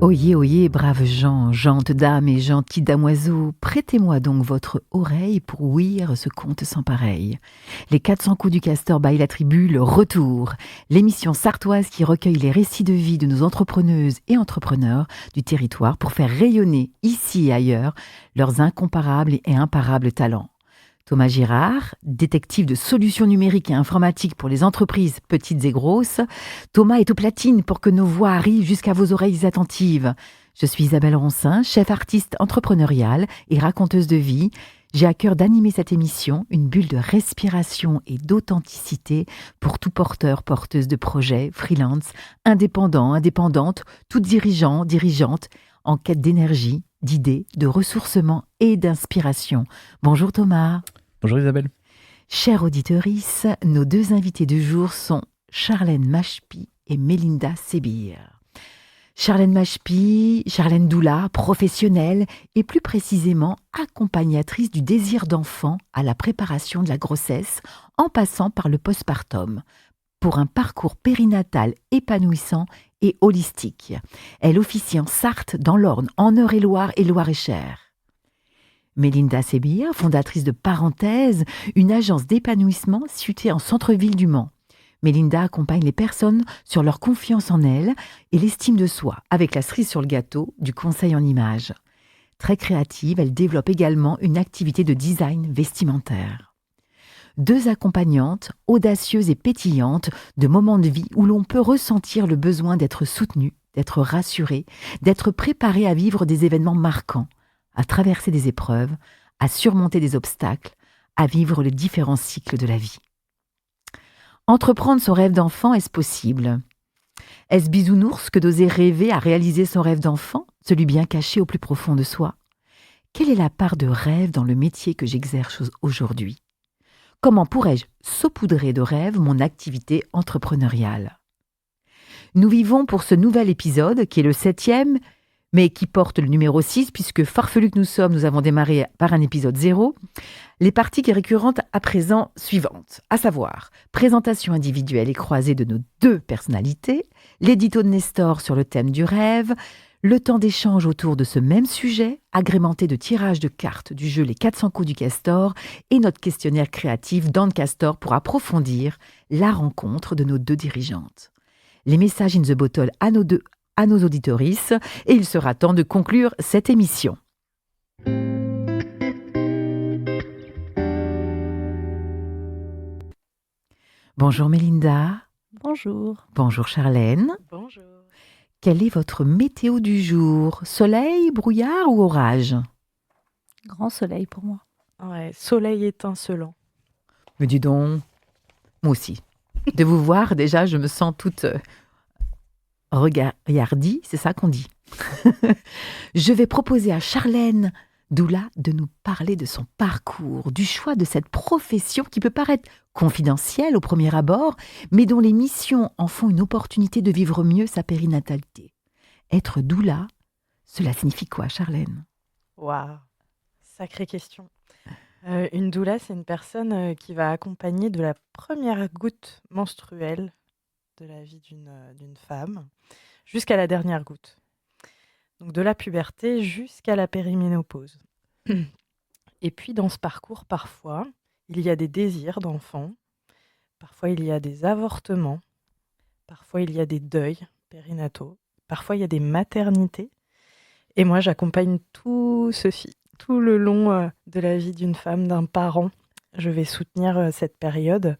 Oyez, oyez, braves gens, gentes dames et gentilles damoiseaux, prêtez-moi donc votre oreille pour ouïr ce conte sans pareil. Les 400 coups du castor by la tribu, le retour. L'émission sartoise qui recueille les récits de vie de nos entrepreneuses et entrepreneurs du territoire pour faire rayonner, ici et ailleurs, leurs incomparables et imparables talents. Thomas Girard, détective de solutions numériques et informatiques pour les entreprises petites et grosses. Thomas est aux platines pour que nos voix arrivent jusqu'à vos oreilles attentives. Je suis Isabelle Roncin, chef artiste entrepreneuriale et raconteuse de vie. J'ai à cœur d'animer cette émission, une bulle de respiration et d'authenticité pour tout porteur, porteuse de projets, freelance, indépendant, indépendante, tout dirigeant, dirigeante, en quête d'énergie, d'idées, de ressourcement et d'inspiration. Bonjour Thomas. Bonjour Isabelle. Chère auditorice, nos deux invités du jour sont Charlène Machpi et Mélinda Sébir. Charlène Machpi, Charlène Doula, professionnelle et plus précisément accompagnatrice du désir d'enfant à la préparation de la grossesse en passant par le postpartum pour un parcours périnatal épanouissant et holistique. Elle officie en Sarthe, dans l'Orne, en Eure-et-Loire et Loire-et-Cher. Mélinda Sébir, fondatrice de Parenthèse, une agence d'épanouissement située en centre-ville du Mans. Mélinda accompagne les personnes sur leur confiance en elles et l'estime de soi, avec la cerise sur le gâteau du conseil en images. Très créative, elle développe également une activité de design vestimentaire. Deux accompagnantes, audacieuses et pétillantes, de moments de vie où l'on peut ressentir le besoin d'être soutenu, d'être rassuré, d'être préparé à vivre des événements marquants, à traverser des épreuves, à surmonter des obstacles, à vivre les différents cycles de la vie. Entreprendre son rêve d'enfant, est-ce possible ? Est-ce bisounours que d'oser rêver à réaliser son rêve d'enfant, celui bien caché au plus profond de soi ? Quelle est la part de rêve dans le métier que j'exerce aujourd'hui ? Comment pourrais-je saupoudrer de rêve mon activité entrepreneuriale ? Nous vivons pour ce nouvel épisode, qui est le 7e, mais qui porte le numéro 6, puisque farfelus que nous sommes, nous avons démarré par un épisode 0, les parties qui récurrentes à présent suivantes, à savoir présentation individuelle et croisée de nos deux personnalités, l'édito de Nestor sur le thème du rêve, le temps d'échange autour de ce même sujet, agrémenté de tirages de cartes du jeu Les 400 coups du castor et notre questionnaire créatif dans le castor pour approfondir la rencontre de nos deux dirigeantes. Les messages in the bottle à nos auditorices et il sera temps de conclure cette émission. Bonjour Mélinda. Bonjour. Bonjour Charlène. Bonjour. Quelle est votre météo du jour ? Soleil, brouillard ou orage ? Grand soleil pour moi. Ouais, soleil étincelant. Me dis donc, moi aussi. De vous voir, déjà, je me sens toute regardie, c'est ça qu'on dit. Je vais proposer à Charlène Doula de nous parler de son parcours, du choix de cette profession qui peut paraître confidentielle au premier abord, mais dont les missions en font une opportunité de vivre mieux sa périnatalité. Être doula, cela signifie quoi, Charlène ? Waouh, sacrée question. Une doula, c'est une personne qui va accompagner de la première goutte menstruelle de la vie d'une femme jusqu'à la dernière goutte. Donc de la puberté jusqu'à la périménopause. Et puis dans ce parcours, parfois, il y a des désirs d'enfants, parfois il y a des avortements, parfois il y a des deuils périnataux, parfois il y a des maternités. Et moi, j'accompagne tout ceci, tout le long de la vie d'une femme, d'un parent. Je vais soutenir cette période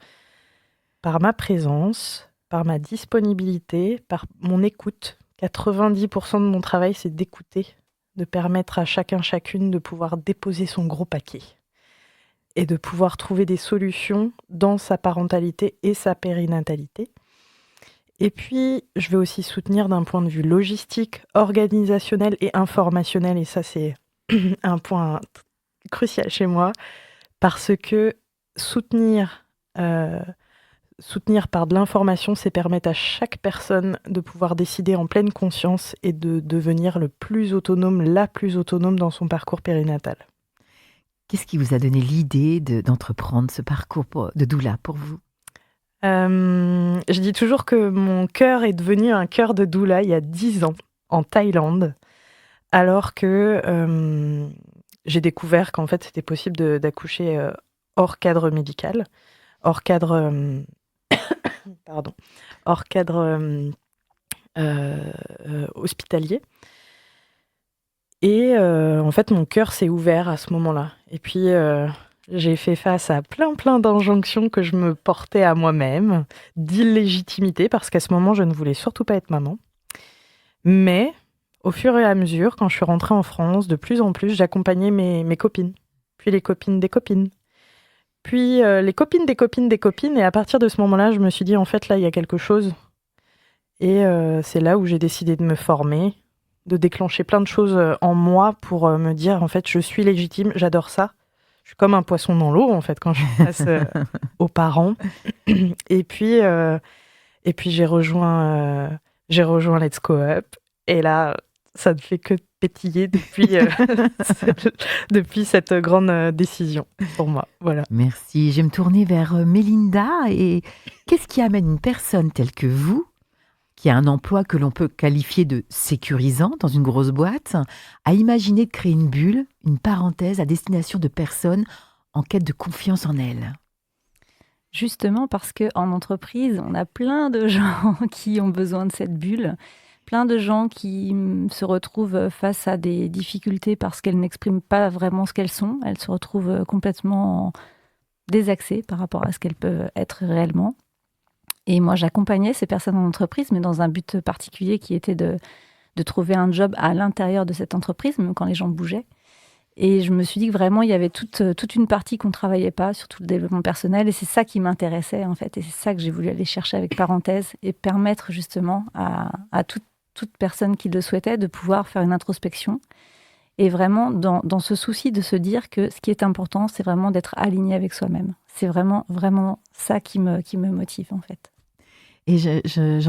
par ma présence, par ma disponibilité, par mon écoute. 90% de mon travail, c'est d'écouter, de permettre à chacun, chacune de pouvoir déposer son gros paquet et de pouvoir trouver des solutions dans sa parentalité et sa périnatalité. Et puis, je vais aussi soutenir d'un point de vue logistique, organisationnel et informationnel, et ça, c'est un point crucial chez moi, parce que soutenir par de l'information, c'est permettre à chaque personne de pouvoir décider en pleine conscience et de devenir le plus autonome, la plus autonome dans son parcours périnatal. Qu'est-ce qui vous a donné l'idée d'entreprendre ce parcours de doula pour vous ? Je dis toujours que mon cœur est devenu un cœur de doula il y a 10 ans. en Thaïlande, alors que j'ai découvert qu'en fait, c'était possible d'accoucher hors cadre médical, hors cadre, pardon, hors cadre hospitalier. Et en fait, mon cœur s'est ouvert à ce moment-là. Et puis, j'ai fait face à plein d'injonctions que je me portais à moi-même, d'illégitimité, parce qu'à ce moment, je ne voulais surtout pas être maman. Mais au fur et à mesure, quand je suis rentrée en France, de plus en plus, j'accompagnais mes copines, puis les copines des copines, puis les copines des copines des copines. Et à partir de ce moment-là, je me suis dit, en fait, là, il y a quelque chose. Et c'est là où j'ai décidé de me former, de déclencher plein de choses en moi pour me dire, en fait, je suis légitime, j'adore ça. Je suis comme un poisson dans l'eau, en fait, quand je passe aux parents. Et puis j'ai rejoint Let's Go Up. Et là, ça ne fait que pétiller depuis cette grande décision pour moi. Voilà. Merci. Je vais me tourner vers Mélinda. Et qu'est-ce qui amène une personne telle que vous, qui a un emploi que l'on peut qualifier de sécurisant dans une grosse boîte, à imaginer de créer une bulle, une parenthèse à destination de personnes en quête de confiance en elles? Justement parce qu'en entreprise, on a plein de gens qui ont besoin de cette bulle, plein de gens qui se retrouvent face à des difficultés parce qu'elles n'expriment pas vraiment ce qu'elles sont. Elles se retrouvent complètement désaxées par rapport à ce qu'elles peuvent être réellement. Et moi, j'accompagnais ces personnes en entreprise, mais dans un but particulier qui était de trouver un job à l'intérieur de cette entreprise, même quand les gens bougeaient. Et je me suis dit que vraiment, il y avait toute une partie qu'on ne travaillait pas, surtout le développement personnel. Et c'est ça qui m'intéressait, en fait. Et c'est ça que j'ai voulu aller chercher avec Parenthèse et permettre justement à toute personne qui le souhaitait de pouvoir faire une introspection. Et vraiment, dans ce souci de se dire que ce qui est important, c'est vraiment d'être aligné avec soi-même. C'est vraiment ça qui me motive, en fait. Et j'ai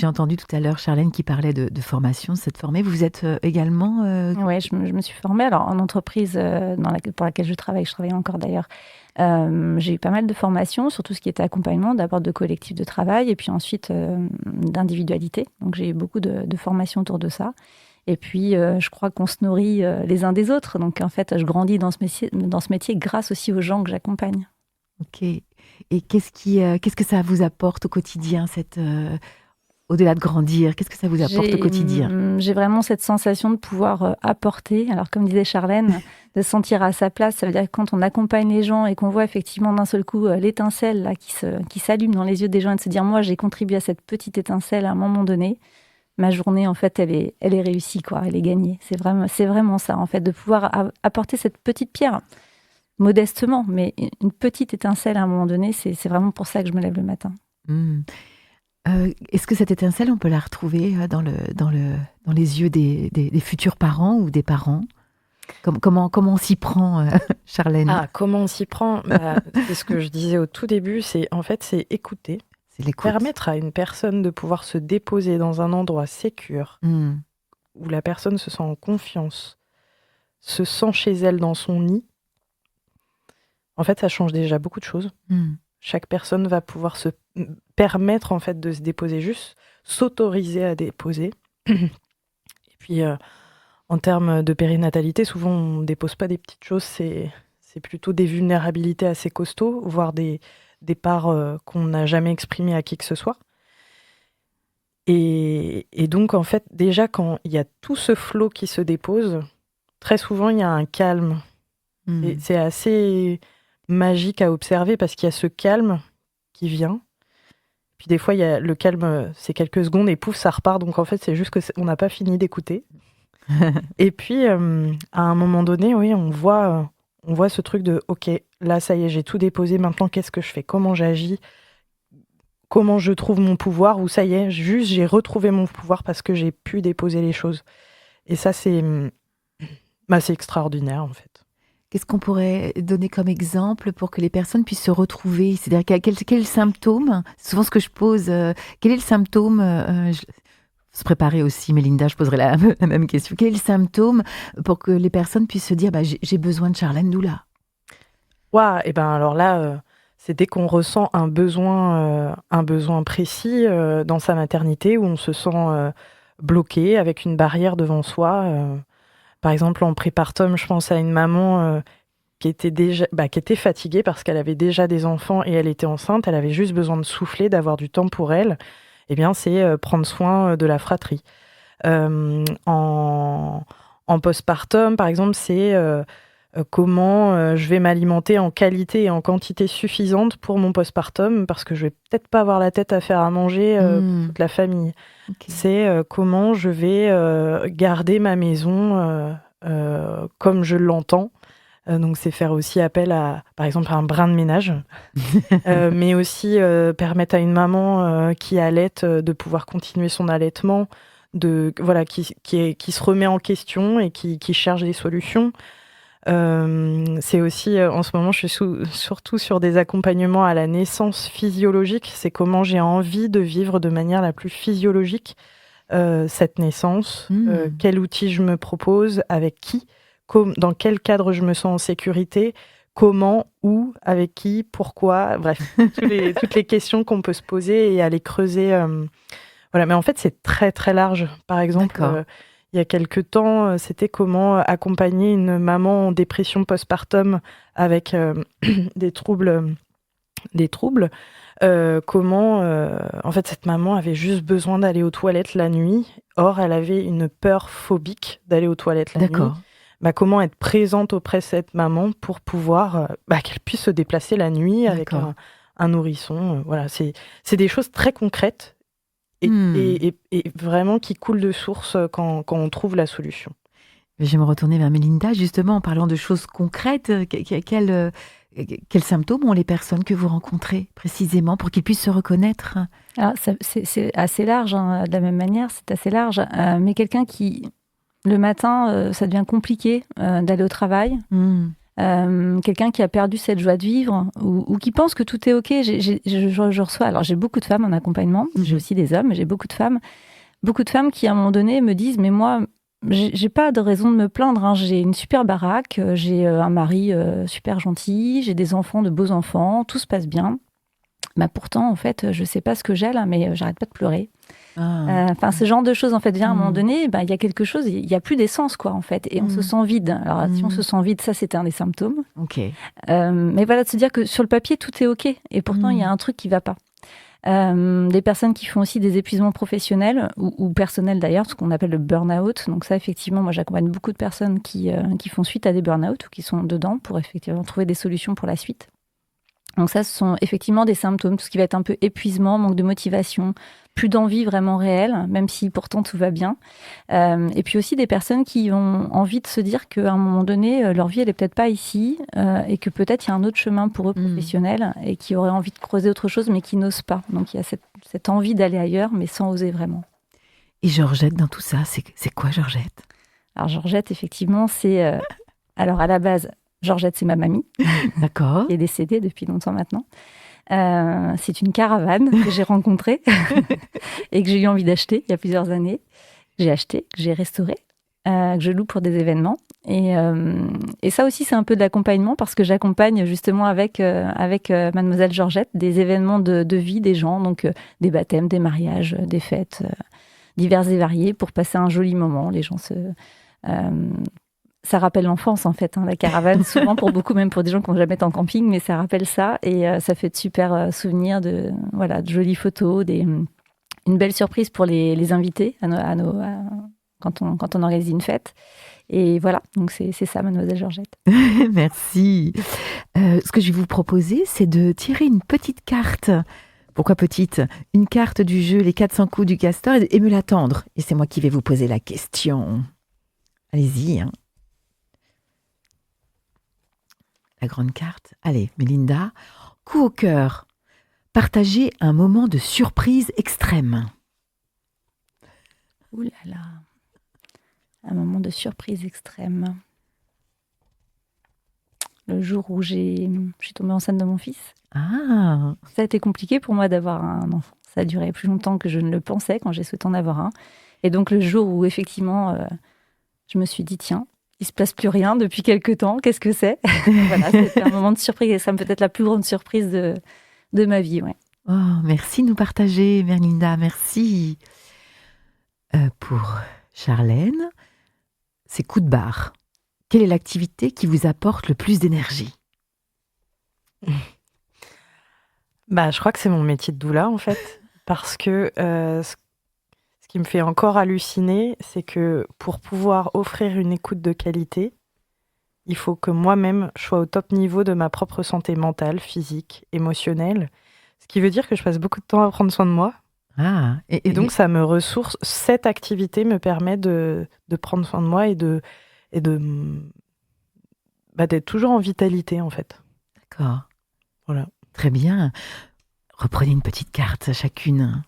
entendu tout à l'heure Charlène qui parlait de formation, de s'être formée. Vous êtes également... Oui, je me suis formée. Alors, en entreprise pour laquelle je travaille encore d'ailleurs, j'ai eu pas mal de formations sur tout ce qui était accompagnement, d'abord de collectif de travail et puis ensuite d'individualité. Donc, j'ai eu beaucoup de formations autour de ça. Et puis, je crois qu'on se nourrit les uns des autres. Donc, en fait, je grandis dans ce métier grâce aussi aux gens que j'accompagne. Ok. Et qu'est-ce que ça vous apporte au quotidien, au-delà de grandir, qu'est-ce que ça vous apporte au quotidien? J'ai vraiment cette sensation de pouvoir apporter. Alors, comme disait Charlène, de se sentir à sa place, ça veut dire que quand on accompagne les gens et qu'on voit effectivement d'un seul coup l'étincelle là, qui s'allume dans les yeux des gens et de se dire, moi, j'ai contribué à cette petite étincelle à un moment donné, ma journée, en fait, elle est réussie, quoi, elle est gagnée. C'est vraiment ça, en fait, de pouvoir apporter cette petite pierre. Modestement, mais une petite étincelle à un moment donné, c'est vraiment pour ça que je me lève le matin. Est-ce que cette étincelle, on peut la retrouver dans les yeux des futurs parents ou des parents? Comment on s'y prend, Charlène? Comment on s'y prend? C'est ce que je disais au tout début, c'est écouter. C'est l'écoute. Permettre à une personne de pouvoir se déposer dans un endroit sécure, où la personne se sent en confiance, se sent chez elle dans son nid. En fait, ça change déjà beaucoup de choses. Chaque personne va pouvoir se permettre en fait de se déposer, juste s'autoriser à déposer. Et puis, en termes de périnatalité, souvent on ne dépose pas des petites choses, c'est plutôt des vulnérabilités assez costauds, voire des parts qu'on n'a jamais exprimées à qui que ce soit. Et donc, en fait, déjà, quand il y a tout ce flot qui se dépose, très souvent, il y a un calme. Et c'est assez magique à observer parce qu'il y a ce calme qui vient. Puis des fois, il y a le calme, c'est quelques secondes et pouf, ça repart. Donc en fait, c'est juste qu'on n'a pas fini d'écouter. Et puis, à un moment donné, oui, on voit ce truc de « Ok, là, ça y est, j'ai tout déposé. Maintenant, qu'est-ce que je fais? Comment j'agis? Comment je trouve mon pouvoir? » Ou ça y est, juste, j'ai retrouvé mon pouvoir parce que j'ai pu déposer les choses. Et ça, c'est extraordinaire, en fait. Qu'est-ce qu'on pourrait donner comme exemple pour que les personnes puissent se retrouver? C'est-à-dire, quel est le symptôme? C'est souvent ce que je pose. Quel est le symptôme? Se préparer aussi, Mélinda, je poserai la même question. Quel est le symptôme pour que les personnes puissent se dire j'ai besoin de Charlène Doula? Et ben alors là, c'est dès qu'on ressent un besoin précis dans sa maternité, où on se sent bloqué avec une barrière devant soi. Par exemple, en prépartum, je pense à une maman qui était fatiguée parce qu'elle avait déjà des enfants et elle était enceinte. Elle avait juste besoin de souffler, d'avoir du temps pour elle. Eh bien, c'est prendre soin de la fratrie. En postpartum, par exemple, c'est comment je vais m'alimenter en qualité et en quantité suffisante pour mon postpartum, parce que je vais peut-être pas avoir la tête à faire à manger pour toute la famille. Ok. C'est comment je vais garder ma maison comme je l'entends. Donc c'est faire aussi appel à, par exemple, à un brin de ménage, mais aussi permettre à une maman qui allaite de pouvoir continuer son allaitement, qui se remet en question et qui cherche des solutions. C'est aussi, en ce moment, je suis surtout sur des accompagnements à la naissance physiologique. C'est comment j'ai envie de vivre de manière la plus physiologique cette naissance, quel outil je me propose, avec qui, dans quel cadre je me sens en sécurité, comment, où, avec qui, pourquoi, bref, toutes les questions qu'on peut se poser et aller creuser. Voilà, mais en fait, c'est très très large. Par exemple, il y a quelques temps, c'était comment accompagner une maman en dépression postpartum avec des troubles. Comment, en fait, cette maman avait juste besoin d'aller aux toilettes la nuit. Or, elle avait une peur phobique d'aller aux toilettes la nuit. Comment être présente auprès de cette maman pour pouvoir qu'elle puisse se déplacer la nuit avec un nourrisson. Voilà, c'est des choses très concrètes et vraiment qui coulent de source quand on trouve la solution. Je vais me retourner vers Mélinda, justement, en parlant de choses concrètes. Quels symptômes ont les personnes que vous rencontrez précisément pour qu'ils puissent se reconnaître? Alors, c'est assez large, de la même manière, c'est assez large. Mais quelqu'un qui, le matin, ça devient compliqué d'aller au travail. Quelqu'un qui a perdu cette joie de vivre ou qui pense que tout est OK. Je reçois, alors j'ai beaucoup de femmes en accompagnement, j'ai aussi des hommes, mais j'ai beaucoup de femmes qui, à un moment donné, me disent « Mais moi, j'ai pas de raison de me plaindre, hein. J'ai une super baraque, j'ai un mari super gentil, j'ai des enfants, de beaux enfants, tout se passe bien. Pourtant, en fait, je sais pas ce que j'ai là, mais j'arrête pas de pleurer. » Ce genre de choses, en fait, vient à un moment donné, il y a quelque chose, il y a plus d'essence, quoi, en fait, et on se sent vide. Alors, si on se sent vide, ça, c'était un des symptômes. Mais voilà, de se dire que sur le papier, tout est OK, et pourtant, il y a un truc qui va pas. Des personnes qui font aussi des épuisements professionnels ou personnels d'ailleurs, ce qu'on appelle le burn-out. Donc ça, effectivement, moi, j'accompagne beaucoup de personnes qui font suite à des burn-out ou qui sont dedans pour effectivement trouver des solutions pour la suite. Donc ça, ce sont effectivement des symptômes, tout ce qui va être un peu épuisement, manque de motivation, plus d'envie vraiment réelle, même si pourtant tout va bien. Et puis aussi des personnes qui ont envie de se dire qu'à un moment donné, leur vie, elle est peut-être pas ici et que peut-être il y a un autre chemin pour eux professionnel et qui auraient envie de creuser autre chose mais qui n'osent pas. Donc il y a cette envie d'aller ailleurs mais sans oser vraiment. Et Georgette, dans tout ça, c'est quoi Georgette? Alors Georgette, effectivement, c'est... alors à la base... Georgette, c'est ma mamie, D'accord, qui est décédée depuis longtemps maintenant. C'est une caravane que j'ai rencontrée et que j'ai eu envie d'acheter il y a plusieurs années. J'ai acheté, que j'ai restauré, que je loue pour des événements. Et ça aussi, c'est un peu de l'accompagnement parce que j'accompagne justement avec Mademoiselle Georgette des événements de vie des gens, donc des baptêmes, des mariages, des fêtes divers et variés pour passer un joli moment. Les gens ça rappelle l'enfance, en fait, la caravane, souvent pour beaucoup, même pour des gens qui n'ont jamais été en camping, mais ça rappelle ça. Et ça fait de super souvenirs, de jolies photos, une belle surprise pour les invités quand on organise une fête. Et voilà, donc c'est ça, Mademoiselle Georgette. Merci. Ce que je vais vous proposer, c'est de tirer une petite carte. Pourquoi petite? Une carte du jeu Les 400 coups du castor et me l'attendre. Et c'est moi qui vais vous poser la question. Allez-y, hein. La grande carte. Allez, Mélinda. Coup au cœur. Partagez un moment de surprise extrême. Ouh là là. Un moment de surprise extrême. Le jour où je suis tombée enceinte de mon fils. Ah. Ça a été compliqué pour moi d'avoir un enfant. Ça a duré plus longtemps que je ne le pensais quand j'ai souhaité en avoir un. Et donc le jour où effectivement, je me suis dit, tiens, il se passe plus rien depuis quelques temps. Qu'est-ce que c'est? Voilà, c'était un moment de surprise et ça me peut être la plus grande surprise de ma vie. Ouais. Oh, merci de nous partager, Mélinda. Merci. Pour Charlène, c'est coup de barre. Quelle est l'activité qui vous apporte le plus d'énergie? Je crois que c'est mon métier de doula, en fait. Parce que ce qui me fait encore halluciner, c'est que pour pouvoir offrir une écoute de qualité, il faut que moi-même, je sois au top niveau de ma propre santé mentale, physique, émotionnelle. Ce qui veut dire que je passe beaucoup de temps à prendre soin de moi. Ah, Et donc, ça me ressource. Cette activité me permet de prendre soin de moi et d'être toujours en vitalité, en fait. d'accord. Voilà. Très bien. Reprenez une petite carte chacune.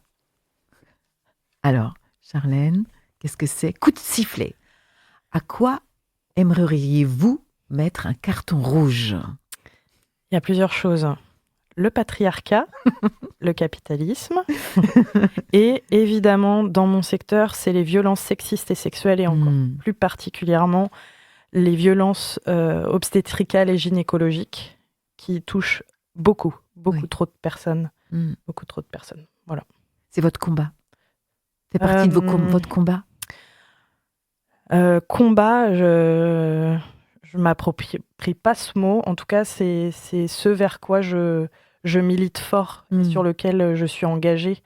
Alors, Charlène, qu'est-ce que c'est? Coup de sifflet. À quoi aimeriez-vous mettre un carton rouge? Il y a plusieurs choses. Le patriarcat, le capitalisme, et évidemment, dans mon secteur, c'est les violences sexistes et sexuelles, et encore plus particulièrement les violences obstétricales et gynécologiques qui touchent beaucoup Oui. trop de personnes. Beaucoup trop de personnes. Voilà. C'est votre combat. C'est partie de votre combat. Combat, je m'approprie pas ce mot. En tout cas, c'est ce vers quoi je milite fort et sur lequel je suis engagée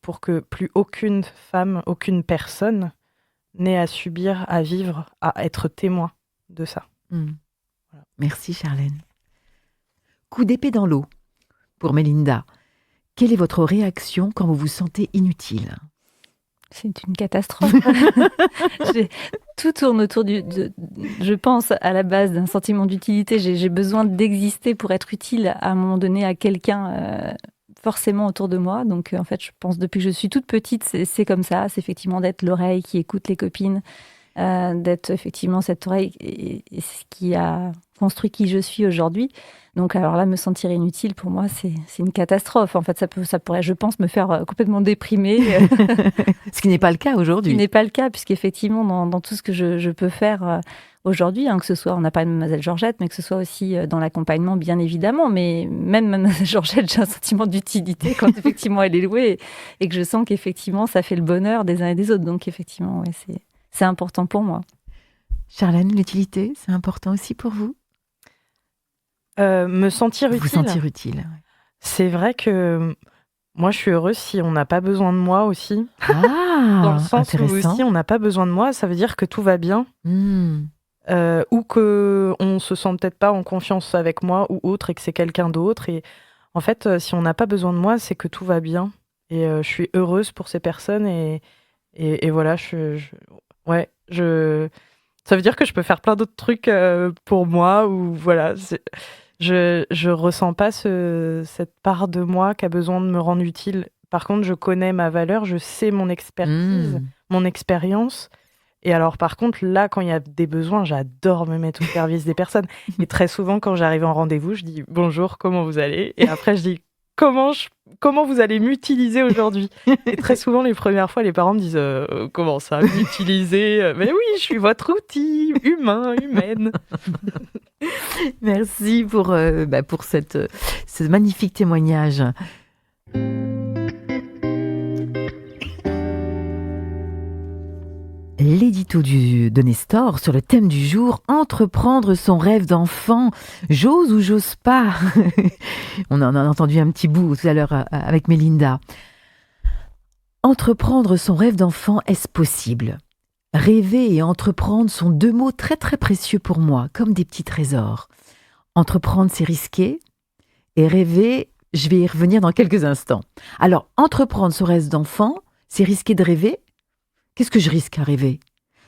pour que plus aucune femme, aucune personne n'ait à subir, à vivre, à être témoin de ça. Voilà. Merci Charlène. Coup d'épée dans l'eau. Pour Mélinda, quelle est votre réaction quand vous vous sentez inutile? C'est une catastrophe. Tout tourne autour je pense, à la base d'un sentiment d'utilité. J'ai besoin d'exister pour être utile à un moment donné à quelqu'un, forcément autour de moi. Donc, en fait, je pense depuis que je suis toute petite, c'est comme ça. C'est effectivement d'être l'oreille qui écoute les copines, d'être effectivement cette oreille et c'est ce qui a construit qui je suis aujourd'hui. Donc, alors là, me sentir inutile, pour moi, c'est une catastrophe. En fait, ça pourrait, je pense, me faire complètement déprimer. Ce qui n'est pas le cas aujourd'hui. Ce qui n'est pas le cas, puisqu'effectivement, dans tout ce que je peux faire aujourd'hui, que ce soit, on n'a pas de Mademoiselle Georgette, mais que ce soit aussi dans l'accompagnement, bien évidemment. Mais même Mademoiselle Georgette, j'ai un sentiment d'utilité quand effectivement elle est louée et que je sens qu'effectivement, ça fait le bonheur des uns et des autres. Donc, effectivement, ouais, c'est important pour moi. Charlène, l'utilité, c'est important aussi pour vous? Me sentir utile. Vous sentir utile. C'est vrai que moi, je suis heureuse si on n'a pas besoin de moi aussi. Ah, dans le sens où intéressant. si on n'a pas besoin de moi, ça veut dire que tout va bien. Ou qu'on se sent peut-être pas en confiance avec moi ou autre et que c'est quelqu'un d'autre. Et en fait, si on n'a pas besoin de moi, c'est que tout va bien. Et je suis heureuse pour ces personnes. Et voilà, ça veut dire que je peux faire plein d'autres trucs pour moi. Ou voilà, je ressens pas cette part de moi qui a besoin de me rendre utile. Par contre, je connais ma valeur, je sais mon expertise, mon expérience. Et alors, par contre, là, quand il y a des besoins, j'adore me mettre au service des personnes. Et très souvent, quand j'arrive en rendez-vous, je dis « Bonjour, comment vous allez ?» Et après, je dis « Comment vous allez m'utiliser aujourd'hui ?» Et très souvent, les premières fois, les parents me disent « Comment ça, m'utiliser ?» Mais oui, je suis votre outil humaine. Merci pour ce magnifique témoignage. L'édito de Nestor sur le thème du jour, entreprendre son rêve d'enfant, j'ose ou j'ose pas. On en a entendu un petit bout tout à l'heure avec Mélinda. Entreprendre son rêve d'enfant, est-ce possible? Rêver et entreprendre sont deux mots très très précieux pour moi, comme des petits trésors. Entreprendre, c'est risqué, et rêver, je vais y revenir dans quelques instants. Alors, entreprendre son rêve d'enfant, c'est risqué de rêver? Qu'est-ce que je risque à rêver?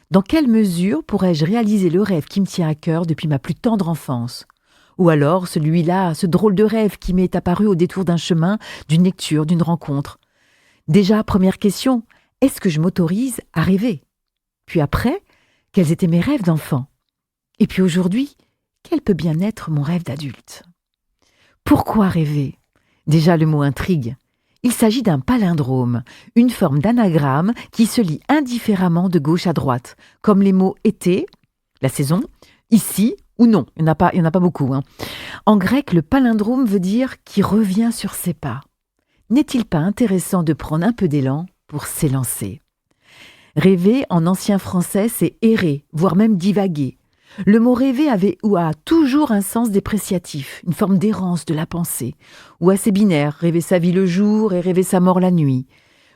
Dans quelle mesure pourrais-je réaliser le rêve qui me tient à cœur depuis ma plus tendre enfance? Ou alors celui-là, ce drôle de rêve qui m'est apparu au détour d'un chemin, d'une lecture, d'une rencontre? Déjà, première question, est-ce que je m'autorise à rêver? Puis après, quels étaient mes rêves d'enfant? Et puis aujourd'hui, quel peut bien être mon rêve d'adulte? Pourquoi rêver? Déjà, le mot intrigue. Il s'agit d'un palindrome, une forme d'anagramme qui se lit indifféremment de gauche à droite, comme les mots « été », la saison, « ici » ou « non ». Il n'y en a pas beaucoup. En grec, le palindrome veut dire « qui revient sur ses pas ». N'est-il pas intéressant de prendre un peu d'élan pour s'élancer? Rêver, en ancien français, c'est errer, voire même divaguer. Le mot rêver avait ou a toujours un sens dépréciatif, une forme d'errance de la pensée, ou assez binaire, rêver sa vie le jour et rêver sa mort la nuit.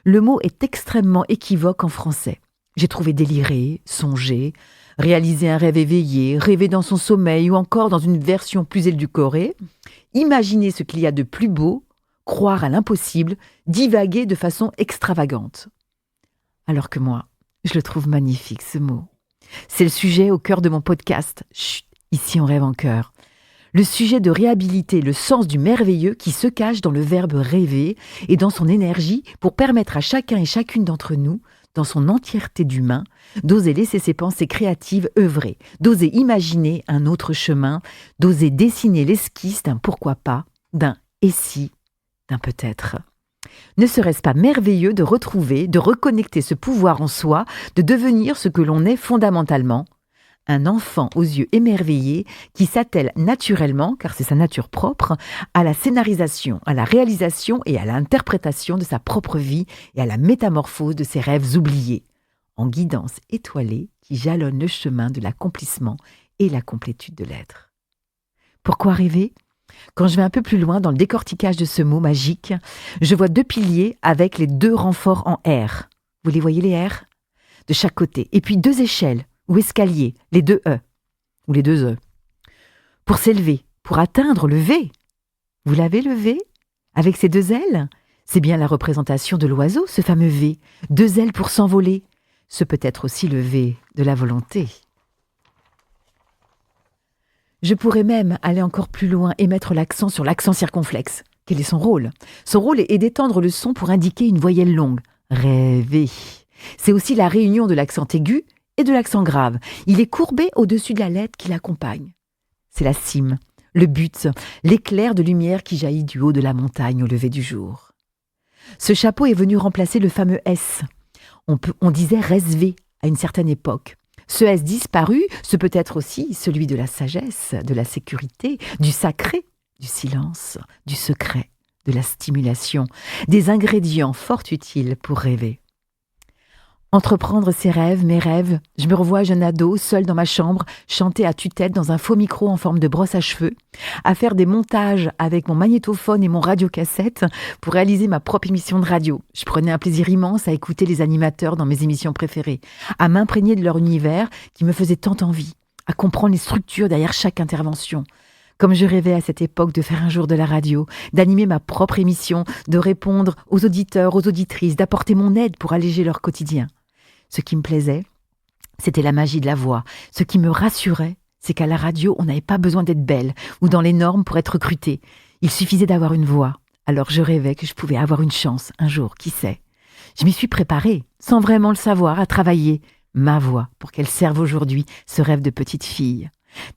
Le mot est extrêmement équivoque en français. J'ai trouvé délirer, songer, réaliser un rêve éveillé, rêver dans son sommeil ou encore dans une version plus édulcorée, imaginer ce qu'il y a de plus beau, croire à l'impossible, divaguer de façon extravagante. Alors que moi, je le trouve magnifique ce mot. C'est le sujet au cœur de mon podcast. Chut, ici on rêve en cœur. Le sujet de réhabiliter le sens du merveilleux qui se cache dans le verbe rêver et dans son énergie pour permettre à chacun et chacune d'entre nous, dans son entièreté d'humain, d'oser laisser ses pensées créatives œuvrer, d'oser imaginer un autre chemin, d'oser dessiner l'esquisse d'un pourquoi pas, d'un et si, d'un peut-être. Ne serait-ce pas merveilleux de retrouver, de reconnecter ce pouvoir en soi, de devenir ce que l'on est fondamentalement ? Un enfant aux yeux émerveillés qui s'attelle naturellement, car c'est sa nature propre, à la scénarisation, à la réalisation et à l'interprétation de sa propre vie et à la métamorphose de ses rêves oubliés, en guidance étoilée qui jalonne le chemin de l'accomplissement et la complétude de l'être. Pourquoi rêver ? Quand je vais un peu plus loin dans le décortiquage de ce mot magique, je vois 2 piliers avec les 2 renforts en R. Vous les voyez les R ? De chaque côté. Et puis 2 échelles ou escaliers, les 2 E. Ou les 2 E. Pour s'élever, pour atteindre le V. Vous l'avez le V ? Avec ses 2 ailes ? C'est bien la représentation de l'oiseau, ce fameux V. 2 ailes pour s'envoler. Ce peut être aussi le V de la volonté. Je pourrais même aller encore plus loin et mettre l'accent sur l'accent circonflexe. Quel est son rôle ? Son rôle est d'étendre le son pour indiquer une voyelle longue. Rêver. C'est aussi la réunion de l'accent aigu et de l'accent grave. Il est courbé au-dessus de la lettre qui l'accompagne. C'est la cime, le but, l'éclair de lumière qui jaillit du haut de la montagne au lever du jour. Ce chapeau est venu remplacer le fameux S. On disait resv à une certaine époque. Ce S disparu, ce peut être aussi celui de la sagesse, de la sécurité, du sacré, du silence, du secret, de la stimulation, des ingrédients fort utiles pour rêver. Entreprendre ses rêves, mes rêves, je me revois jeune ado, seule dans ma chambre, chanter à tue-tête dans un faux micro en forme de brosse à cheveux, à faire des montages avec mon magnétophone et mon radiocassette pour réaliser ma propre émission de radio. Je prenais un plaisir immense à écouter les animateurs dans mes émissions préférées, à m'imprégner de leur univers qui me faisait tant envie, à comprendre les structures derrière chaque intervention. Comme je rêvais à cette époque de faire un jour de la radio, d'animer ma propre émission, de répondre aux auditeurs, aux auditrices, d'apporter mon aide pour alléger leur quotidien. Ce qui me plaisait, c'était la magie de la voix. Ce qui me rassurait, c'est qu'à la radio, on n'avait pas besoin d'être belle ou dans les normes pour être recrutée. Il suffisait d'avoir une voix. Alors je rêvais que je pouvais avoir une chance un jour, qui sait. Je m'y suis préparée, sans vraiment le savoir, à travailler ma voix pour qu'elle serve aujourd'hui ce rêve de petite fille.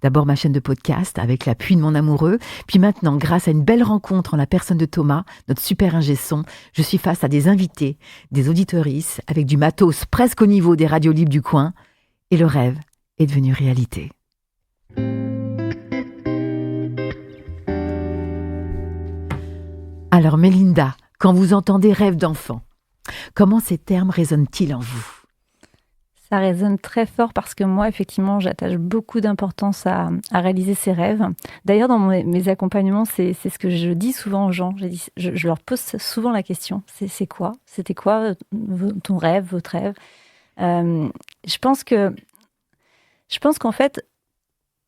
D'abord ma chaîne de podcast avec l'appui de mon amoureux, puis maintenant, grâce à une belle rencontre en la personne de Thomas, notre super ingé son, je suis face à des invités, des auditorices, avec du matos presque au niveau des radios libres du coin, et le rêve est devenu réalité. Alors Mélinda, quand vous entendez rêve d'enfant, comment ces termes résonnent-ils en vous ? Ça résonne très fort parce que moi, effectivement, j'attache beaucoup d'importance à réaliser ces rêves. D'ailleurs, dans mes accompagnements, c'est ce que je dis souvent aux gens. Je leur pose souvent la question, c'est quoi ? C'était quoi ton rêve, votre rêve ? Je pense qu'en fait,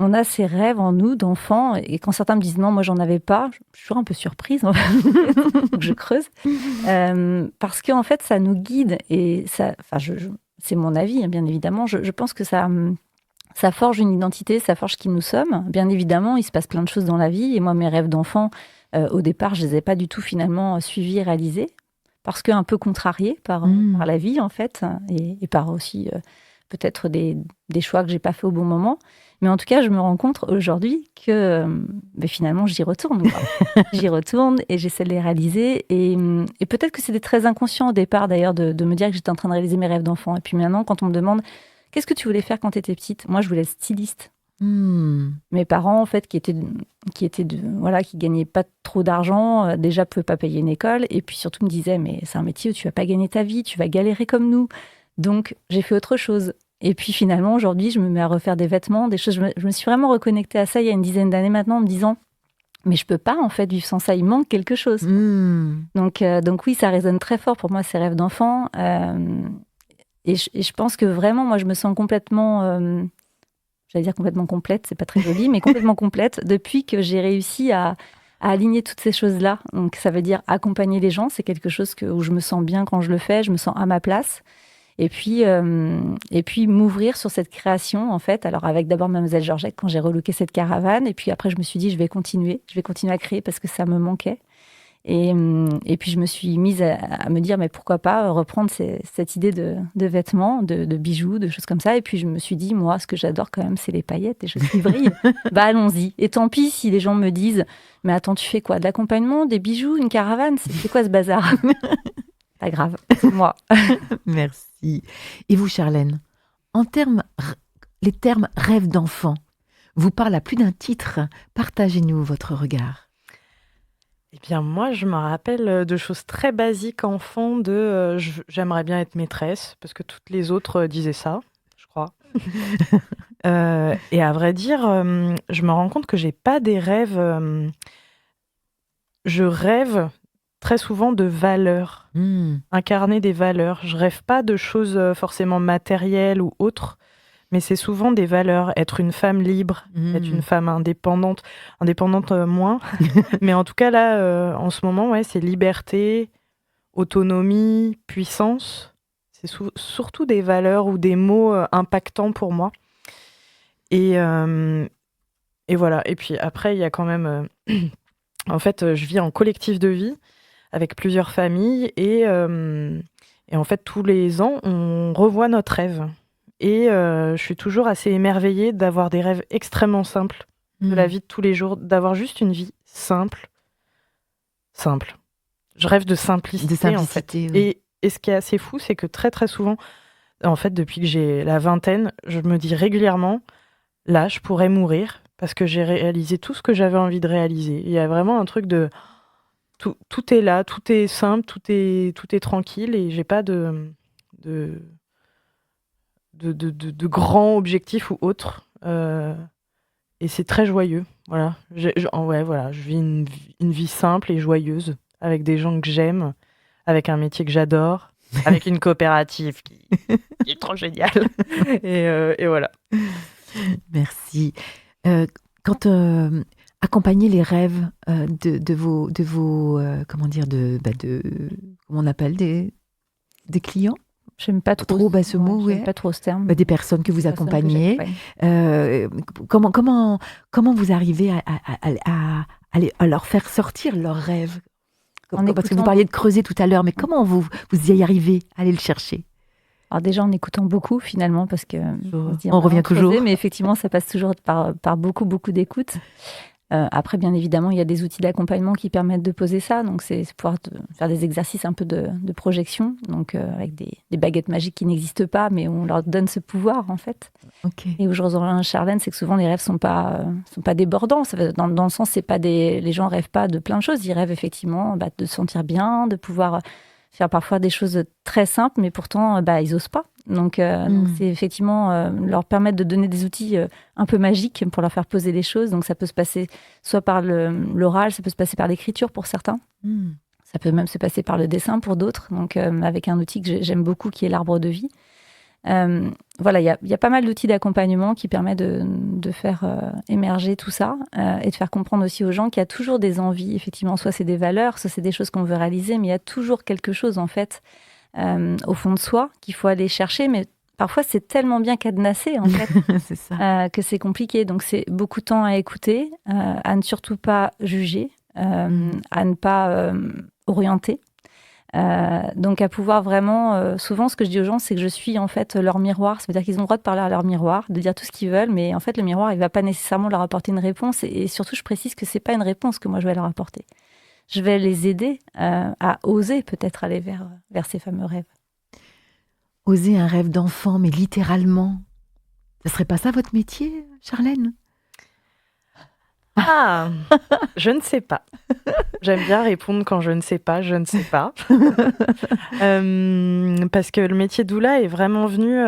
on a ces rêves en nous d'enfants. Et quand certains me disent non, moi, j'en avais pas, je suis toujours un peu surprise. Donc, je creuse. Parce qu'en fait, ça nous guide. Et ça, c'est mon avis, hein, bien évidemment. Je pense que ça forge une identité, ça forge qui nous sommes. Bien évidemment, il se passe plein de choses dans la vie. Et moi, mes rêves d'enfant, au départ, je ne les ai pas du tout finalement suivis et réalisés. Parce qu'un peu contrariés par la vie, en fait. Et par aussi peut-être des choix que je n'ai pas fait au bon moment. Mais en tout cas, je me rends compte aujourd'hui que finalement, j'y retourne. J'y retourne et j'essaie de les réaliser. Et peut-être que c'était très inconscient au départ, d'ailleurs, de me dire que j'étais en train de réaliser mes rêves d'enfant. Et puis maintenant, quand on me demande « Qu'est-ce que tu voulais faire quand tu étais petite ?» Moi, je voulais être styliste. Mes parents, en fait, qui gagnaient pas trop d'argent, déjà pouvaient pas payer une école. Et puis surtout me disaient « Mais c'est un métier où tu vas pas gagner ta vie, tu vas galérer comme nous. » Donc, j'ai fait autre chose. Et puis finalement, aujourd'hui, je me mets à refaire des vêtements, des choses. Je me suis vraiment reconnectée à ça il y a une dizaine d'années maintenant en me disant, mais je peux pas en fait vivre sans ça, il manque quelque chose. Donc oui, ça résonne très fort pour moi, ces rêves d'enfant. Et je pense que vraiment, moi, je me sens complètement, j'allais dire complètement complète, c'est pas très joli, mais complètement complète depuis que j'ai réussi à aligner toutes ces choses-là. Donc ça veut dire accompagner les gens, c'est quelque chose où je me sens bien quand je le fais, je me sens à ma place. Et puis m'ouvrir sur cette création, en fait. Alors, avec d'abord Mademoiselle Georgette, quand j'ai relooké cette caravane. Et puis après, je me suis dit, je vais continuer à créer parce que ça me manquait. Et puis, je me suis mise à me dire, mais pourquoi pas reprendre cette idée de vêtements, de bijoux, de choses comme ça. Et puis, je me suis dit, moi, ce que j'adore quand même, c'est les paillettes, les choses qui brillent. Bah, allons-y. Et tant pis si les gens me disent, mais attends, tu fais quoi? De l'accompagnement, des bijoux, une caravane? C'est quoi ce bazar? Pas grave, c'est moi. Merci. Et vous, Charlène, les termes rêve d'enfant vous parlent à plus d'un titre. Partagez-nous votre regard. Eh bien, moi, je me rappelle de choses très basiques enfant j'aimerais bien être maîtresse, parce que toutes les autres disaient ça, je crois. Et à vrai dire, je me rends compte que j'ai pas des rêves. Je rêve très souvent de valeurs, incarner des valeurs. Je rêve pas de choses forcément matérielles ou autres, mais c'est souvent des valeurs. Être une femme libre, être une femme indépendante moins, mais en tout cas là, en ce moment, ouais, c'est liberté, autonomie, puissance. C'est surtout des valeurs ou des mots impactants pour moi. Et voilà. Et puis après, il y a quand même... en fait, je vis en collectif de vie avec plusieurs familles et en fait, tous les ans, on revoit notre rêve. Et je suis toujours assez émerveillée d'avoir des rêves extrêmement simples de la vie de tous les jours, d'avoir juste une vie simple. Je rêve de simplicité, en fait. Oui. Et ce qui est assez fou, c'est que très très souvent, en fait, depuis que j'ai la vingtaine, je me dis régulièrement, là, je pourrais mourir parce que j'ai réalisé tout ce que j'avais envie de réaliser. Il y a vraiment un truc de... Tout est là, tout est simple, tout est tranquille et j'ai pas de grands objectifs ou autres. Et c'est très joyeux. Voilà. Je vis une vie simple et joyeuse avec des gens que j'aime, avec un métier que j'adore, avec une coopérative qui est trop géniale. Et voilà. Merci. Quand accompagner les rêves de vos comment on appelle des clients? J'aime pas trop ce mot, j'aime pas trop ce terme. Des personnes que vous accompagnez. Comment vous arrivez à leur faire sortir leurs rêves? Parce que vous parliez de creuser tout à l'heure, mais comment vous y arrivez à aller le chercher? Alors déjà en écoutant beaucoup finalement, parce que on revient toujours. Mais effectivement, ça passe toujours par beaucoup d'écoute. Après, bien évidemment, il y a des outils d'accompagnement qui permettent de poser ça. Donc, c'est pouvoir faire des exercices un peu de projection, donc avec des baguettes magiques qui n'existent pas, mais on leur donne ce pouvoir, en fait. Okay. Et où je rejoins Charlène, c'est que souvent, les rêves sont pas débordants. Dans le sens, les gens rêvent pas de plein de choses. Ils rêvent effectivement de se sentir bien, de pouvoir faire parfois des choses très simples, mais pourtant, ils osent pas. Donc c'est effectivement leur permettre de donner des outils un peu magiques pour leur faire poser les choses. Donc ça peut se passer soit par l'oral, ça peut se passer par l'écriture pour certains. Ça peut même se passer par le dessin pour d'autres. Donc avec un outil que j'aime beaucoup qui est l'arbre de vie. Voilà, il y a pas mal d'outils d'accompagnement qui permettent de faire émerger tout ça et de faire comprendre aussi aux gens qu'il y a toujours des envies. Effectivement, soit c'est des valeurs, soit c'est des choses qu'on veut réaliser, mais il y a toujours quelque chose en fait au fond de soi qu'il faut aller chercher, mais parfois c'est tellement bien cadenassé en fait c'est ça. que c'est compliqué. Donc c'est beaucoup de temps à écouter, à ne surtout pas juger, à ne pas orienter. Donc à pouvoir vraiment, souvent ce que je dis aux gens, c'est que je suis en fait leur miroir. Ça veut dire qu'ils ont le droit de parler à leur miroir, de dire tout ce qu'ils veulent, mais en fait le miroir il va pas nécessairement leur apporter une réponse. Et surtout je précise que c'est pas une réponse que moi je vais leur apporter. Je vais les aider à oser peut-être aller vers ces fameux rêves. Oser un rêve d'enfant, mais littéralement. Ce serait pas ça votre métier, Charlène? Ah, je ne sais pas. J'aime bien répondre quand je ne sais pas, je ne sais pas. Parce que le métier de doula est vraiment venu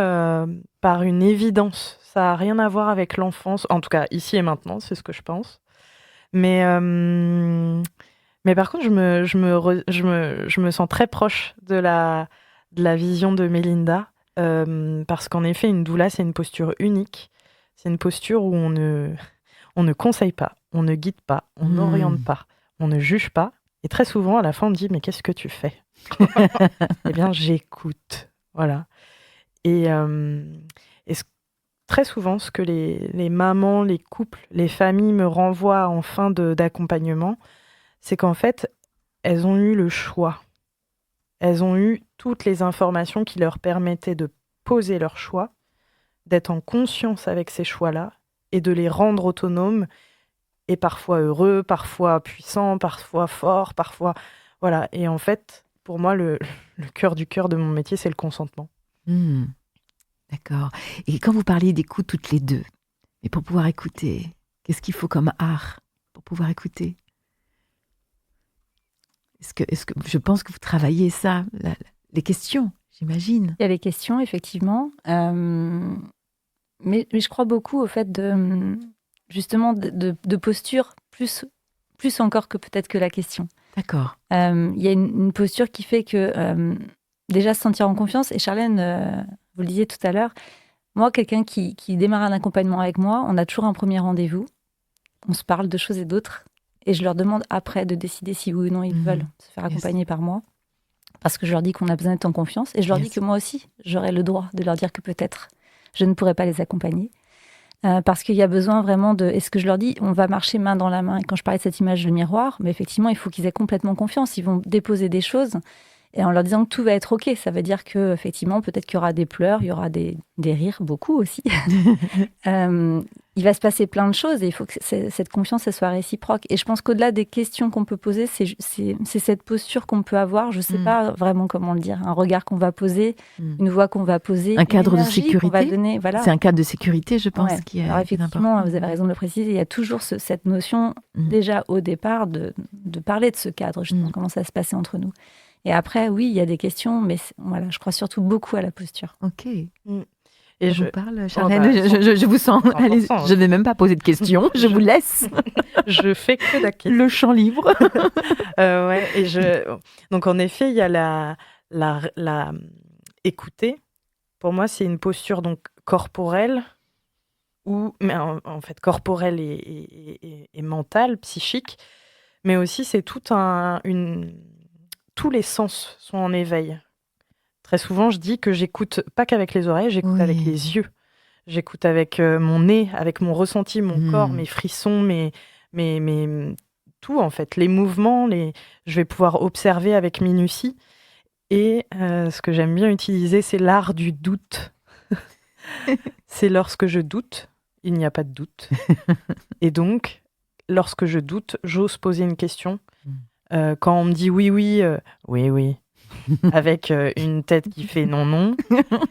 par une évidence. Ça n'a rien à voir avec l'enfance, en tout cas ici et maintenant, c'est ce que je pense. Mais par contre, je me sens très proche de la vision de Mélinda, parce qu'en effet, une doula, c'est une posture unique. C'est une posture où on ne conseille pas, on ne guide pas, on n'oriente pas, on ne juge pas. Et très souvent, à la fin, on me dit « Mais qu'est-ce que tu fais ?» Eh bien, j'écoute. Voilà. Et très souvent, ce que les mamans, les couples, les familles me renvoient en fin d'accompagnement, c'est qu'en fait, elles ont eu le choix. Elles ont eu toutes les informations qui leur permettaient de poser leur choix, d'être en conscience avec ces choix-là et de les rendre autonomes et parfois heureux, parfois puissants, parfois forts, parfois... Voilà. Et en fait, pour moi, le cœur du cœur de mon métier, c'est le consentement. D'accord. Et quand vous parliez d'écoute toutes les deux, mais pour pouvoir écouter, qu'est-ce qu'il faut comme art pour pouvoir écouter ? Est-ce que je pense que vous travaillez ça, les questions, j'imagine. Il y a les questions, effectivement. Mais je crois beaucoup au fait justement de posture, plus encore que peut-être que la question. D'accord. Il y a une posture qui fait que déjà se sentir en confiance. Et Charlène, vous le disiez tout à l'heure, moi, quelqu'un qui démarre un accompagnement avec moi, on a toujours un premier rendez-vous. On se parle de choses et d'autres. Et je leur demande après de décider si oui ou non ils veulent se faire accompagner par moi. Parce que je leur dis qu'on a besoin d'être en confiance. Et je leur dis que moi aussi, j'aurai le droit de leur dire que peut-être je ne pourrais pas les accompagner. Parce qu'il y a besoin vraiment de... Et ce que je leur dis, on va marcher main dans la main. Et quand je parlais de cette image de miroir, mais effectivement, il faut qu'ils aient complètement confiance. Ils vont déposer des choses et en leur disant que tout va être OK. Ça veut dire qu'effectivement, peut-être qu'il y aura des pleurs, il y aura des rires, beaucoup aussi. Il va se passer plein de choses et il faut que cette confiance elle soit réciproque. Et je pense qu'au-delà des questions qu'on peut poser, c'est cette posture qu'on peut avoir. Je ne sais pas vraiment comment le dire. Un regard qu'on va poser, une voix qu'on va poser, un cadre de sécurité. Qu'on va donner, voilà. C'est un cadre de sécurité, je pense, qui est Alors effectivement, important. vous avez raison de le préciser. Il y a toujours cette notion, déjà au départ, de parler de ce cadre, justement, comment ça se passait entre nous. Et après, oui, il y a des questions, mais voilà, je crois surtout beaucoup à la posture. Ok. Et je vous parle, Charlène, je vous sens. Allez, je ne vais même pas poser de questions, je vous laisse. Je fais que la question. Le champ libre. Donc en effet, il y a la écouter. Pour moi, c'est une posture donc corporelle, mais en fait corporelle et mentale, psychique, mais aussi c'est tous les sens sont en éveil. Très souvent, je dis que j'écoute pas qu'avec les oreilles, j'écoute avec les yeux. J'écoute avec mon nez, avec mon ressenti, mon corps, mes frissons, mes tout en fait, les mouvements. Je vais pouvoir observer avec minutie. Et ce que j'aime bien utiliser, c'est l'art du doute. C'est lorsque je doute, il n'y a pas de doute. Et donc, lorsque je doute, j'ose poser une question. Quand on me dit oui, oui. Avec une tête qui fait non,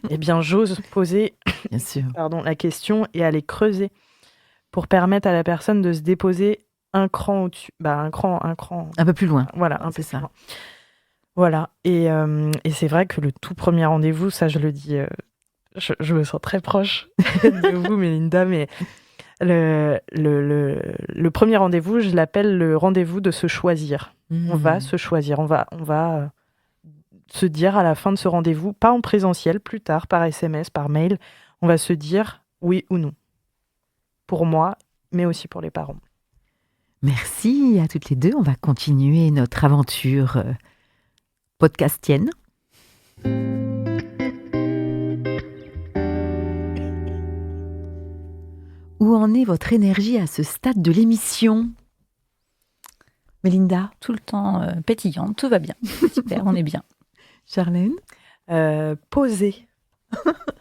eh bien, j'ose poser bien sûr. La question et aller creuser pour permettre à la personne de se déposer un cran au-dessus. Un cran. Un peu plus loin. Voilà, c'est ça. Loin. Voilà. Et c'est vrai que le tout premier rendez-vous, ça, je le dis, je me sens très proche de vous, Mélinda, mais le premier rendez-vous, je l'appelle le rendez-vous de se choisir. On va se choisir. On va se dire à la fin de ce rendez-vous, pas en présentiel, plus tard, par SMS, par mail, on va se dire oui ou non. Pour moi, mais aussi pour les parents. Merci à toutes les deux. On va continuer notre aventure podcastienne. Où en est votre énergie à ce stade de l'émission ? Mélinda ? Tout le temps pétillante, tout va bien. Super, on est bien. Charlène ? Posé.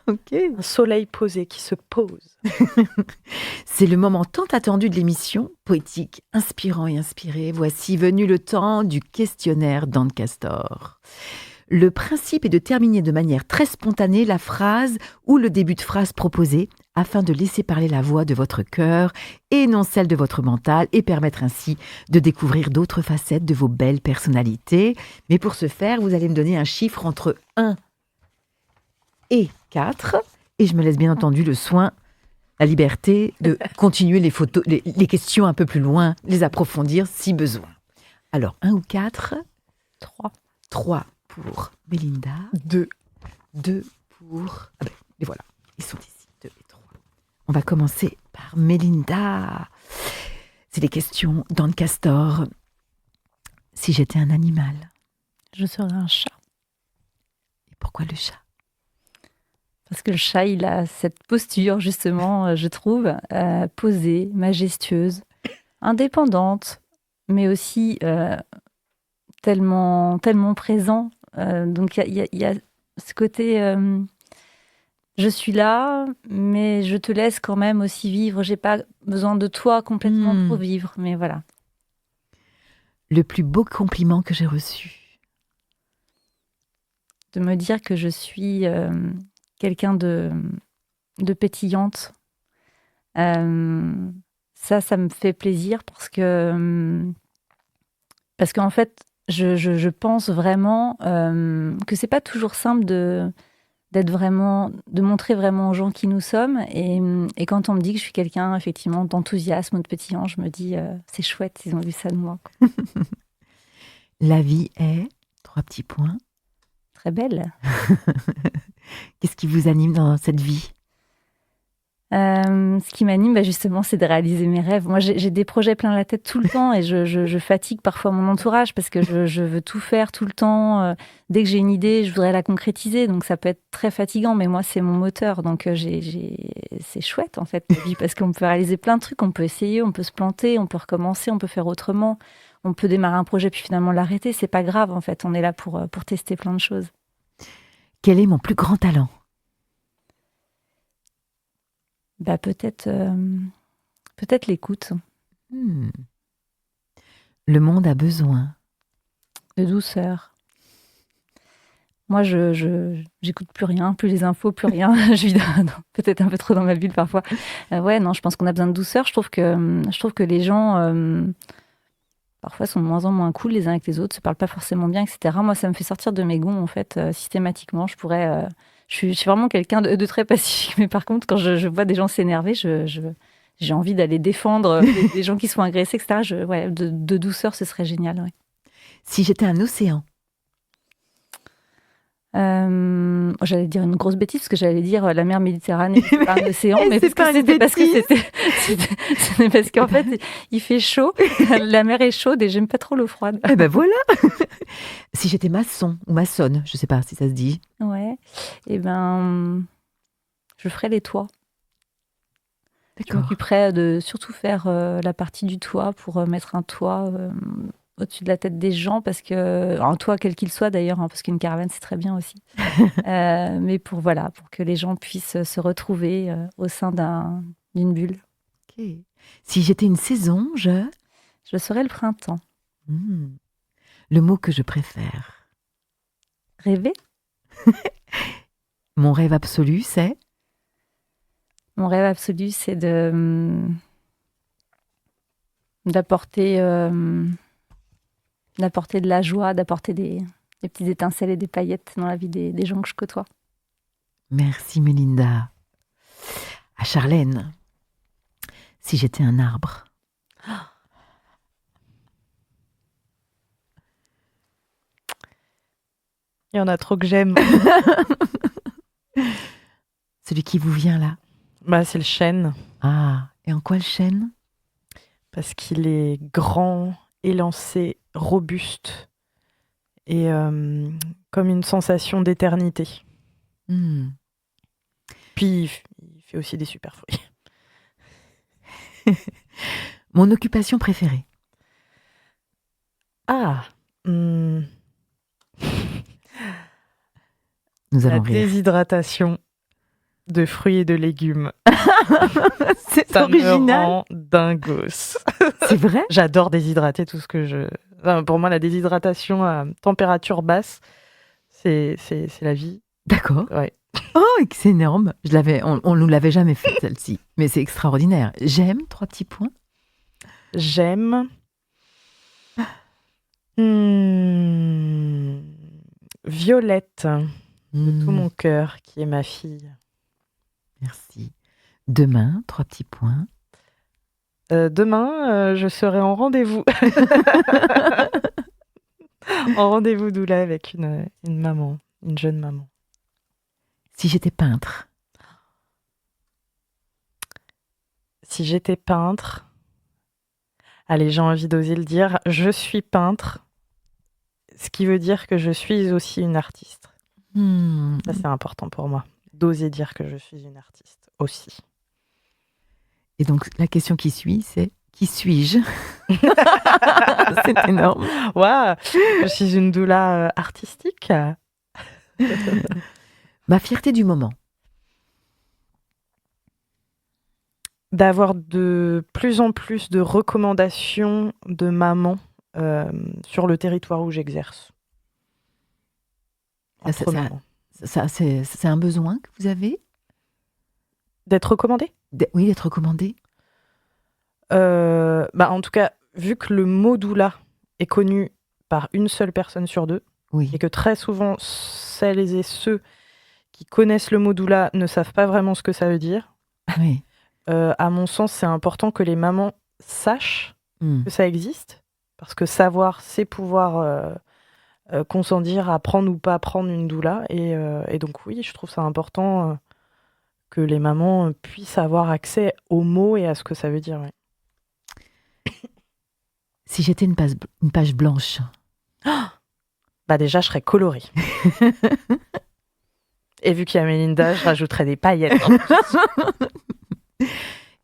Ok. Un soleil posé qui se pose. C'est le moment tant attendu de l'émission, poétique, inspirant et inspiré. Voici venu le temps du questionnaire d'Anne Castor. Le principe est de terminer de manière très spontanée la phrase ou le début de phrase proposé afin de laisser parler la voix de votre cœur et non celle de votre mental et permettre ainsi de découvrir d'autres facettes de vos belles personnalités. Mais pour ce faire, vous allez me donner un chiffre entre 1 et 4 et je me laisse bien entendu le soin, la liberté de continuer les questions un peu plus loin, les approfondir si besoin. Alors, 1 ou 4 3. 3 pour Mélinda. 2 pour... Ah ben, les voilà, ils sont ici. 2 et 3. On va commencer par Mélinda. C'est des questions dans le castor. Si j'étais un animal. Je serais un chat. Et pourquoi le chat? Parce que le chat, il a cette posture, justement, je trouve, posée, majestueuse, indépendante, mais aussi tellement présent. Donc, il y a ce côté... je suis là, mais je te laisse quand même aussi vivre. J'ai pas besoin de toi complètement pour vivre, mais voilà. Le plus beau compliment que j'ai reçu. De me dire que je suis quelqu'un de pétillante. Ça me fait plaisir parce qu'en fait, je pense vraiment que c'est pas toujours simple de montrer vraiment aux gens qui nous sommes. Et quand on me dit que je suis quelqu'un, effectivement, d'enthousiasme ou de pétillant, je me dis, c'est chouette, ils ont vu ça de moi. Quoi. La vie est, 3 petits points. Très belle. Qu'est-ce qui vous anime dans cette vie? Ce qui m'anime, justement, c'est de réaliser mes rêves. Moi, j'ai des projets plein la tête tout le temps et je fatigue parfois mon entourage parce que je veux tout faire tout le temps. Dès que j'ai une idée, je voudrais la concrétiser. Donc, ça peut être très fatigant, mais moi, c'est mon moteur. Donc, c'est chouette, en fait, la vie, parce qu'on peut réaliser plein de trucs. On peut essayer, on peut se planter, on peut recommencer, on peut faire autrement. On peut démarrer un projet puis finalement l'arrêter. C'est pas grave, en fait. On est là pour tester plein de choses. Quel est mon plus grand talent? Peut-être l'écoute. Le monde a besoin de douceur. Moi, j'écoute plus rien, plus les infos, plus rien. Je vis peut-être un peu trop dans ma bulle parfois. Je pense qu'on a besoin de douceur. Je trouve que les gens parfois sont de moins en moins cool les uns avec les autres, se parlent pas forcément bien, etc. Moi, ça me fait sortir de mes gonds en fait systématiquement. Je suis vraiment quelqu'un de très pacifique, mais par contre, quand je vois des gens s'énerver, j'ai envie d'aller défendre les gens qui sont agressés, etc. De douceur, ce serait génial. Ouais. Si j'étais un océan? J'allais dire une grosse bêtise, parce que j'allais dire la mer Méditerranée, c'est pas un océan, mais c'est parce qu'en fait, il fait chaud, la mer est chaude et j'aime pas trop l'eau froide. Eh ben voilà. Si j'étais maçon ou maçonne, je sais pas si ça se dit. Ouais, je ferais les toits. D'accord. Je m'occuperais de surtout faire la partie du toit pour mettre un toit au-dessus de la tête des gens, parce que un toit quel qu'il soit d'ailleurs, parce qu'une caravane c'est très bien aussi. Mais pour que les gens puissent se retrouver au sein d'une bulle. Okay. Si j'étais une saison, je serais le printemps. Le mot que je préfère. Rêver. Mon rêve absolu, c'est? Mon rêve absolu, c'est d'apporter de la joie, d'apporter des petites étincelles et des paillettes dans la vie des gens que je côtoie. Merci Mélinda. À Charlène, si j'étais un arbre. Il y en a trop que j'aime. Celui qui vous vient là? C'est le chêne. Ah, et en quoi le chêne? Parce qu'il est grand, élancé, robuste et comme une sensation d'éternité. Puis il fait aussi des super fruits. Mon occupation préférée? Nous allons la rire. Déshydratation de fruits et de légumes. C'est ça original. me rend dingos. C'est vrai? J'adore déshydrater tout ce que je... Enfin, pour moi, la déshydratation à température basse, c'est la vie. D'accord. Ouais. Oh, c'est énorme. On nous l'avait jamais fait, celle-ci. Mais c'est extraordinaire. J'aime, 3 petits points. J'aime. Violette, de tout mon cœur, qui est ma fille. Merci. Demain, 3 petits points. Demain, je serai en rendez-vous. En rendez-vous doula avec une maman, une jeune maman. Si j'étais peintre. Si j'étais peintre, allez, j'ai envie d'oser le dire, je suis peintre, ce qui veut dire que je suis aussi une artiste. Ça, c'est important pour moi, d'oser dire que je suis une artiste aussi. Et donc, la question qui suit, c'est qui suis-je? C'est énorme. Waouh, je suis une doula artistique. Ma fierté du moment. D'avoir de plus en plus de recommandations de mamans sur le territoire où j'exerce. Ça, c'est un besoin que vous avez? D'être recommandée? Oui, d'être recommandée. En tout cas, vu que le mot doula est connu par une seule personne sur 2, Oui. et que très souvent, celles et ceux qui connaissent le mot doula ne savent pas vraiment ce que ça veut dire, Oui. à mon sens, c'est important que les mamans sachent que ça existe, parce que savoir, c'est pouvoir consentir à prendre ou pas prendre une doula. Et donc oui, je trouve ça important que les mamans puissent avoir accès aux mots et à ce que ça veut dire. Ouais. Si j'étais une page blanche. Déjà, je serais colorée. Et vu qu'il y a Mélinda, je rajouterais des paillettes.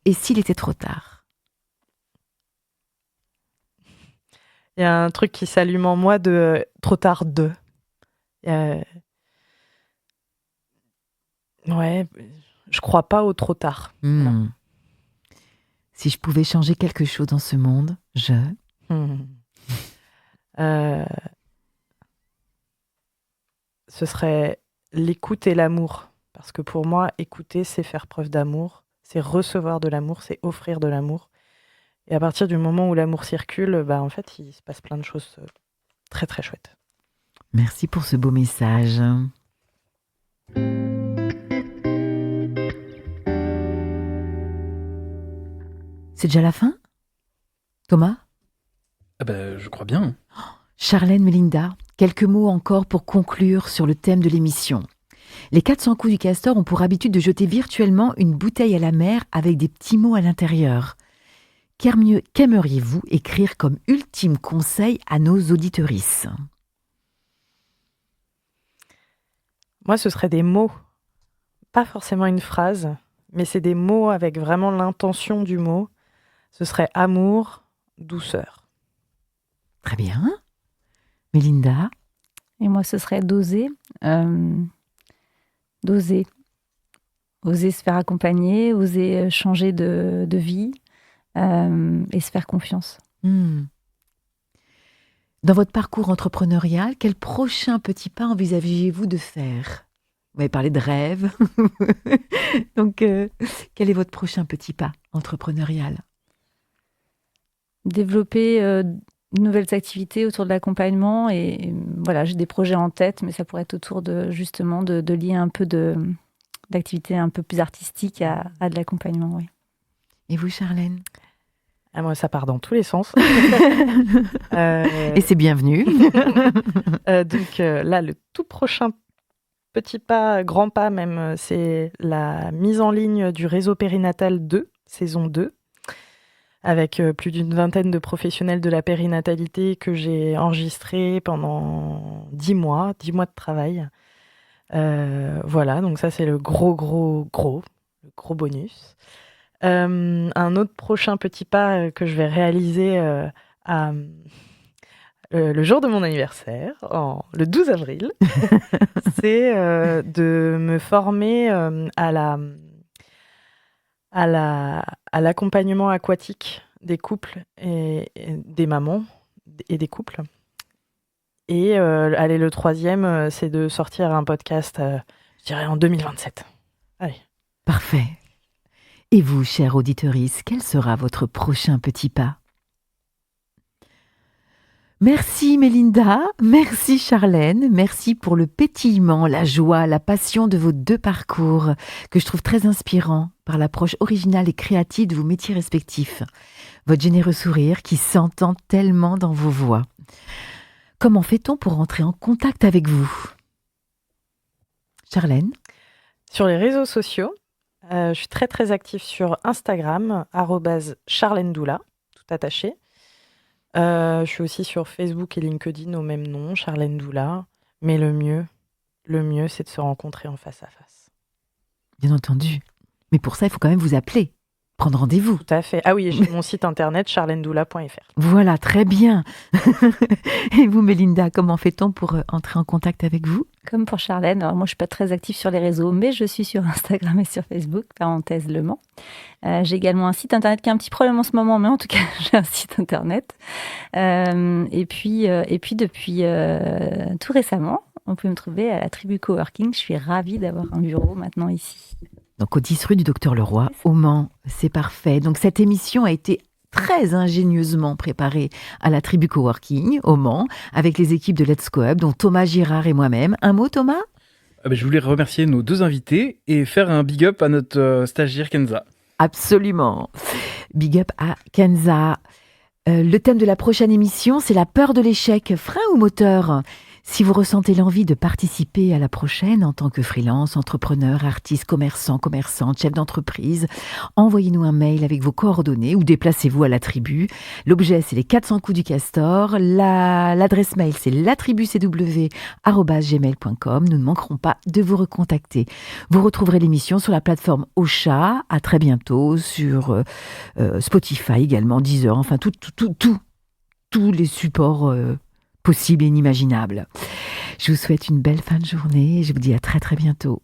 Et s'il était trop tard? Il y a un truc qui s'allume en moi de trop tard de. Ouais, je crois pas au trop tard. Si je pouvais changer quelque chose dans ce monde, ce serait l'écoute et l'amour. Parce que pour moi, écouter, c'est faire preuve d'amour, c'est recevoir de l'amour, c'est offrir de l'amour. Et à partir du moment où l'amour circule, en fait, il se passe plein de choses très très chouettes. Merci pour ce beau message. C'est déjà la fin? Thomas? Je crois bien. Charlène, Mélinda, quelques mots encore pour conclure sur le thème de l'émission. Les 400 coups du castor ont pour habitude de jeter virtuellement une bouteille à la mer avec des petits mots à l'intérieur. Qu'aimeriez-vous écrire comme ultime conseil à nos auditrices? Moi, ce serait des mots. Pas forcément une phrase, mais c'est des mots avec vraiment l'intention du mot. Ce serait amour, douceur. Très bien. Mélinda? Et moi, ce serait d'oser. D'oser. Oser se faire accompagner, oser changer de vie et se faire confiance. Dans votre parcours entrepreneurial, quel prochain petit pas envisagez-vous de faire? Vous m'avez parlé de rêve. Donc, quel est votre prochain petit pas entrepreneurial? Développer de nouvelles activités autour de l'accompagnement. Et voilà, j'ai des projets en tête, mais ça pourrait être autour de lier un peu d'activités un peu plus artistiques à de l'accompagnement. Oui. Et vous, Charlène? Moi, ça part dans tous les sens. Et c'est bienvenu. Donc là, le tout prochain petit pas, grand pas même, c'est la mise en ligne du réseau périnatal 2, saison 2, avec plus d'une vingtaine de professionnels de la périnatalité que j'ai enregistrés pendant 10 mois de travail. Voilà, donc ça c'est le gros bonus. Un autre prochain petit pas que je vais réaliser le jour de mon anniversaire, le 12 avril, c'est de me former à l'accompagnement aquatique des couples et des mamans et des couples. Et le troisième, c'est de sortir un podcast Je dirais en 2027. Allez. Parfait. Et vous, chère auditorice, quel sera votre prochain petit pas? Merci Mélinda, merci Charlène, merci pour le pétillement, la joie, la passion de vos deux parcours que je trouve très inspirants par l'approche originale et créative de vos métiers respectifs. Votre généreux sourire qui s'entend tellement dans vos voix. Comment fait-on pour entrer en contact avec vous? Charlène? Sur les réseaux sociaux, je suis très très active sur Instagram, @charlendoula, tout attaché. Je suis aussi sur Facebook et LinkedIn au même nom, Charlène Doula. Mais le mieux, c'est de se rencontrer en face à face. Bien entendu. Mais pour ça, il faut quand même vous appeler, prendre rendez-vous. Tout à fait. Ah oui, et j'ai mon site internet charlendoula.fr. Voilà, très bien. Et vous, Mélinda, comment fait-on pour entrer en contact avec vous? Comme pour Charlène, alors moi je suis pas très active sur les réseaux, mais je suis sur Instagram et sur Facebook, parenthèse Le Mans. J'ai également un site internet qui a un petit problème en ce moment, mais en tout cas j'ai un site internet. Et puis depuis tout récemment, on peut me trouver à la Tribu Coworking. Je suis ravie d'avoir un bureau maintenant ici. Donc au 10 rue du Docteur Leroy, au Mans, c'est parfait. Donc cette émission a été très ingénieusement préparée à la Tribu Coworking, au Mans, avec les équipes de Let's Go Up, dont Thomas Girard et moi-même. Un mot, Thomas? Je voulais remercier nos deux invités et faire un big up à notre stagiaire Kenza. Absolument. Big up à Kenza. Le thème de la prochaine émission, c'est la peur de l'échec, frein ou moteur? Si vous ressentez l'envie de participer à la prochaine en tant que freelance, entrepreneur, artiste, commerçante, chef d'entreprise, envoyez-nous un mail avec vos coordonnées ou déplacez-vous à la tribu. L'objet, c'est les 400 coups du castor. L'adresse mail, c'est latribucw@gmail.com. Nous ne manquerons pas de vous recontacter. Vous retrouverez l'émission sur la plateforme Ocha. À très bientôt sur Spotify également, Deezer, enfin tous les supports possible et inimaginable. Je vous souhaite une belle fin de journée et je vous dis à très très bientôt.